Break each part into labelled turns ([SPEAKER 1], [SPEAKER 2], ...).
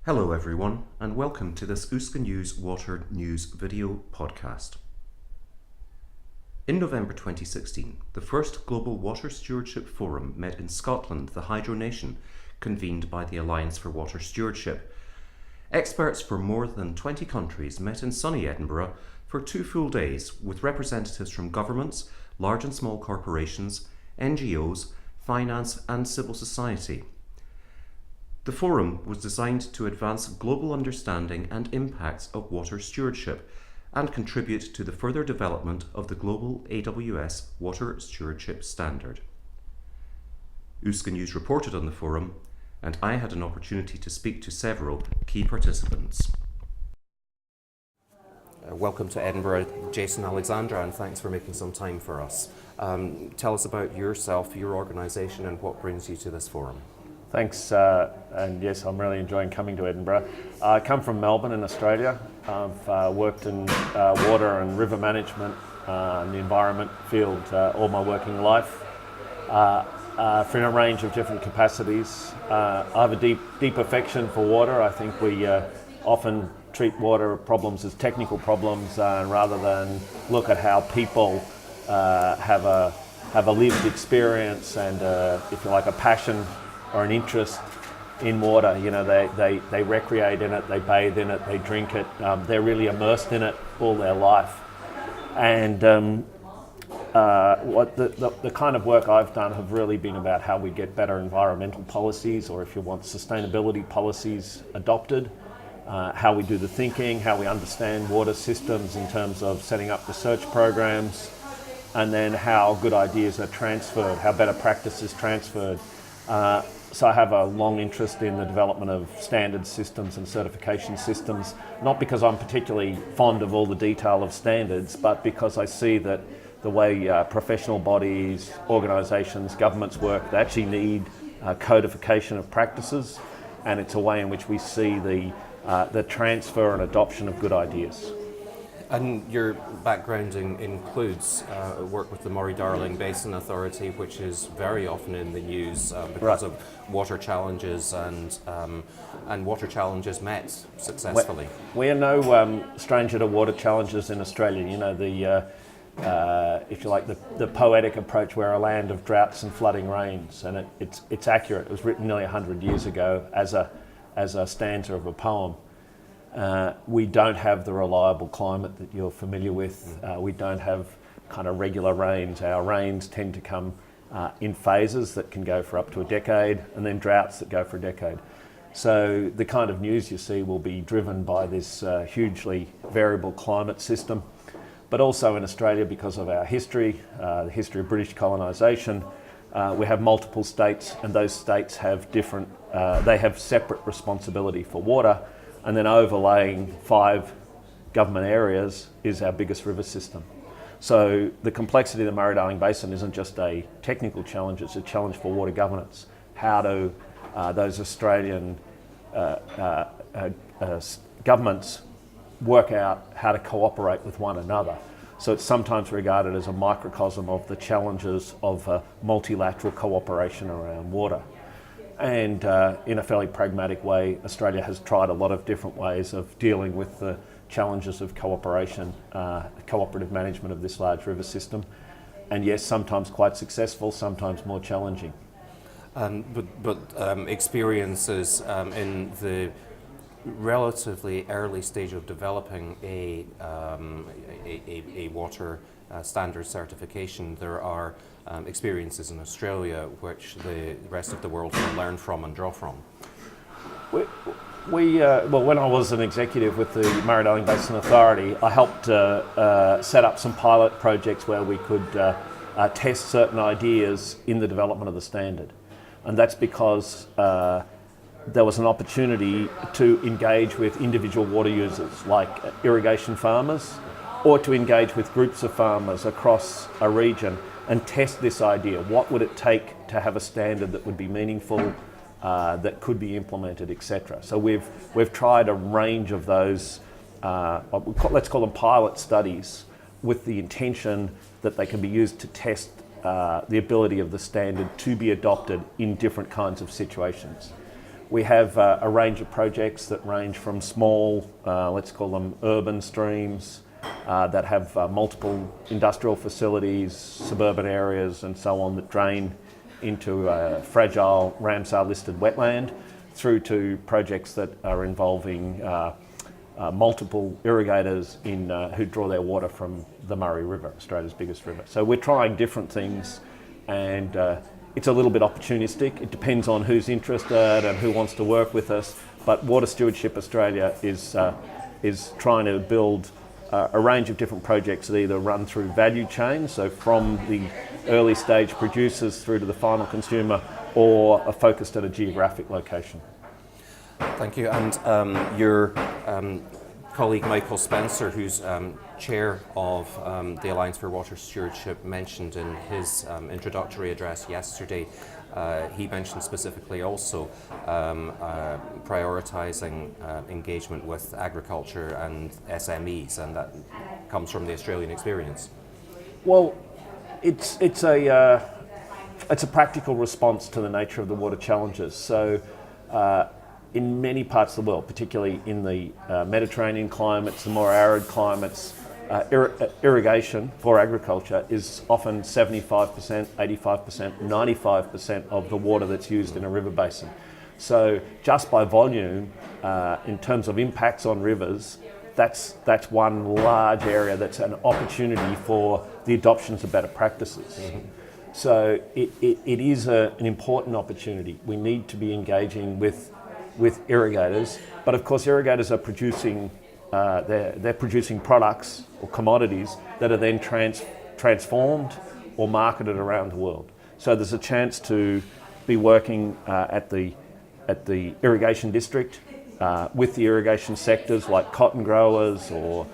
[SPEAKER 1] Hello everyone, and welcome to this Uska News Water News video podcast. In November 2016, the first Global Water Stewardship Forum met in Scotland, the Hydro Nation, convened by the Alliance for Water Stewardship. Experts from more than 20 countries met in sunny Edinburgh for 2 full days with representatives from governments, large and small corporations, NGOs, finance and civil society. The forum was designed to advance global understanding and impacts of water stewardship and contribute to the further development of the global AWS Water Stewardship Standard. Uska News reported on the forum, and I had an opportunity to speak to several key participants. Welcome to Edinburgh, Jason, Alexandra, and thanks for making some time for us. Tell us about yourself, your organisation, and what brings you to this forum.
[SPEAKER 2] Thanks, and yes, I'm really enjoying coming to Edinburgh. I come from Melbourne in Australia. I've worked in water and river management in the environment field all my working life for a range of different capacities. I have a deep affection for water. I think we often treat water problems as technical problems rather than look at how people have a lived experience and, if you like, a passion or an interest in water. You know, they recreate in it, they bathe in it, they drink it, they're really immersed in it all their life. And what the kind of work I've done have really been about how we get better environmental policies, or if you want, sustainability policies adopted, how we do the thinking, how we understand water systems in terms of setting up research programs, and then how good ideas are transferred, how better practice is transferred. So I have a long interest in the development of standard systems and certification systems, not because I'm particularly fond of all the detail of standards, but because I see that the way professional bodies, organisations, governments work, they actually need codification of practices, and it's a way in which we see the transfer and adoption of good ideas.
[SPEAKER 1] And your background includes work with the Murray-Darling Basin Authority, which is very often in the news because of water challenges and water challenges met successfully.
[SPEAKER 2] We are no stranger to water challenges in Australia. You know, if you like, the poetic approach, we're a land of droughts and flooding rains, and it's accurate. It was written nearly 100 years ago as a stanza of a poem. We don't have the reliable climate that you're familiar with. We don't have kind of regular rains. Our rains tend to come in phases that can go for up to a decade, and then droughts that go for a decade. So the kind of news you see will be driven by this hugely variable climate system. But also in Australia, because of our history, the history of British colonisation, we have multiple states, and those states have different, they have separate responsibility for water. And then overlaying 5 government areas is our biggest river system. So the complexity of the Murray-Darling Basin isn't just a technical challenge, it's a challenge for water governance. How do those Australian governments work out how to cooperate with one another? So it's sometimes regarded as a microcosm of the challenges of multilateral cooperation around water. And in a fairly pragmatic way, Australia has tried a lot of different ways of dealing with the challenges of cooperation, cooperative management of this large river system. And yes, sometimes quite successful, sometimes more challenging.
[SPEAKER 1] But experiences in the relatively early stage of developing a water standard certification, there are experiences in Australia which the rest of the world can learn from and draw from.
[SPEAKER 2] Well, when I was an executive with the Murray-Darling Basin Authority, I helped set up some pilot projects where we could test certain ideas in the development of the standard. And that's because there was an opportunity to engage with individual water users like irrigation farmers, or to engage with groups of farmers across a region and test this idea. What would it take to have a standard that would be meaningful, that could be implemented, etc. So we've tried a range of those, let's call them pilot studies, with the intention that they can be used to test the ability of the standard to be adopted in different kinds of situations. We have a range of projects that range from small, let's call them urban streams, that have multiple industrial facilities, suburban areas and so on that drain into a fragile Ramsar listed wetland, through to projects that are involving multiple irrigators who draw their water from the Murray River, Australia's biggest river. So we're trying different things, and it's a little bit opportunistic. It depends on who's interested and who wants to work with us. But Water Stewardship Australia is trying to build a range of different projects that either run through value chains, so from the early stage producers through to the final consumer, or are focused at a geographic location.
[SPEAKER 1] Thank you. And your colleague Michael Spencer, who's chair of the Alliance for Water Stewardship, mentioned in his introductory address yesterday, he mentioned specifically also prioritising engagement with agriculture and SMEs, and that comes from the Australian experience.
[SPEAKER 2] Well, it's a practical response to the nature of the water challenges. So in many parts of the world, particularly in the Mediterranean climates, the more arid climates, irrigation for agriculture is often 75%, 85%, 95% of the water that's used in a river basin. So just by volume, in terms of impacts on rivers, that's one large area that's an opportunity for the adoption of better practices. Mm-hmm. So it is an important opportunity. We need to be engaging with irrigators, but of course irrigators are producing they're producing products or commodities that are then transformed or marketed around the world. So there's a chance to be working at the irrigation district with the irrigation sectors like cotton growers or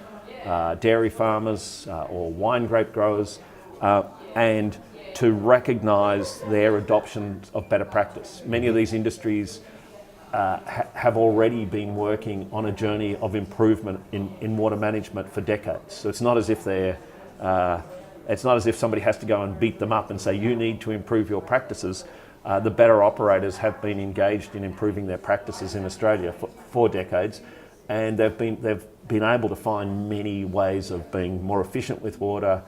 [SPEAKER 2] dairy farmers or wine grape growers, and to recognise their adoption of better practice. Many of these industries have already been working on a journey of improvement in water management for decades. So it's not as if somebody has to go and beat them up and say, you need to improve your practices. The better operators have been engaged in improving their practices in Australia for decades, and they've been able to find many ways of being more efficient with water,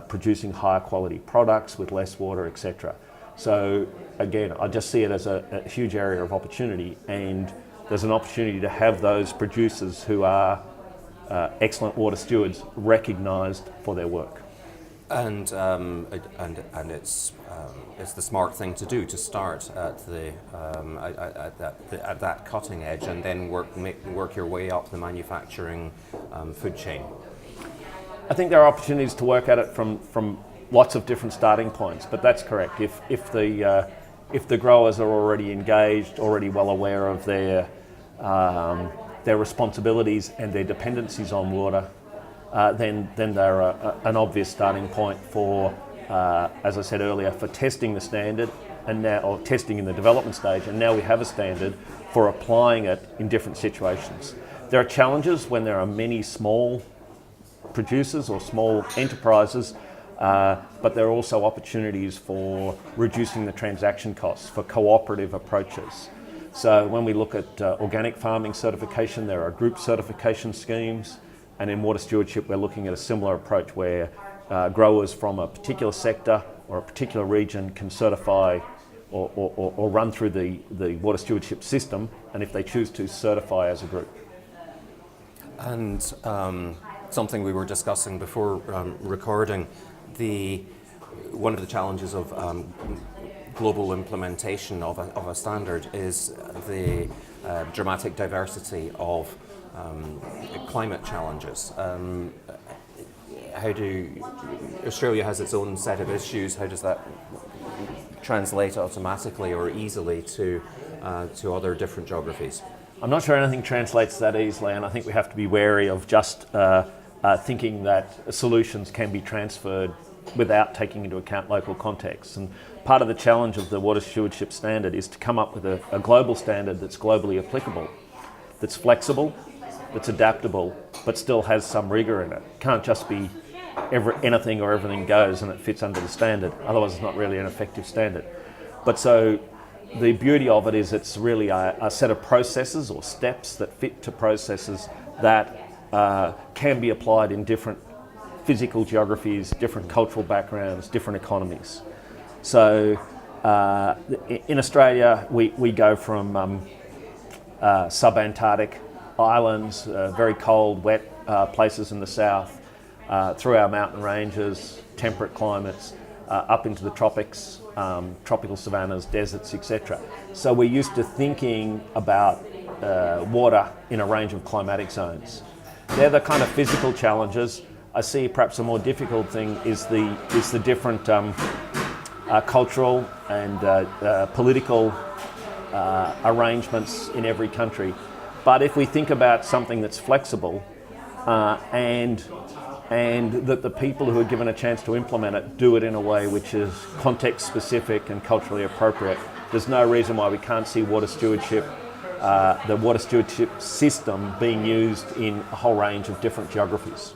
[SPEAKER 2] producing higher quality products with less water, etc. So again, I just see it as a huge area of opportunity, and there's an opportunity to have those producers who are excellent water stewards recognised for their work.
[SPEAKER 1] And it's the smart thing to do, to start at that cutting edge and then work your way up the manufacturing food chain.
[SPEAKER 2] I think there are opportunities to work at it from lots of different starting points, but that's correct. If the growers are already engaged, already well aware of their responsibilities and their dependencies on water, then they're an obvious starting point for, as I said earlier, for testing the standard, or testing in the development stage, and now we have a standard for applying it in different situations. There are challenges when there are many small producers or small enterprises, but there are also opportunities for reducing the transaction costs, for cooperative approaches. So when we look at organic farming certification, there are group certification schemes, and in water stewardship we're looking at a similar approach where growers from a particular sector or a particular region can certify or run through the water stewardship system, and if they choose to, certify as a group.
[SPEAKER 1] And something we were discussing before recording, one of the challenges of global implementation of a standard is the dramatic diversity of climate challenges. Australia has its own set of issues. How does that translate automatically or easily to other different geographies?
[SPEAKER 2] I'm not sure anything translates that easily, and I think we have to be wary of just thinking that solutions can be transferred without taking into account local contexts. And part of the challenge of the water stewardship standard is to come up with a global standard that's globally applicable, that's flexible, that's adaptable, but still has some rigour in it. It can't just be anything or everything goes and it fits under the standard, otherwise it's not really an effective standard. But so the beauty of it is it's really a set of processes or steps that fit to processes that can be applied in different physical geographies, different cultural backgrounds, different economies. So in Australia, we go from subantarctic islands, very cold, wet places in the south, through our mountain ranges, temperate climates, up into the tropics, tropical savannas, deserts, etc. So we're used to thinking about water in a range of climatic zones. They're the kind of physical challenges. I see perhaps a more difficult thing is the different cultural and political arrangements in every country. But if we think about something that's flexible and that the people who are given a chance to implement it do it in a way which is context specific and culturally appropriate, there's no reason why we can't see water stewardship, the water stewardship system being used in a whole range of different geographies.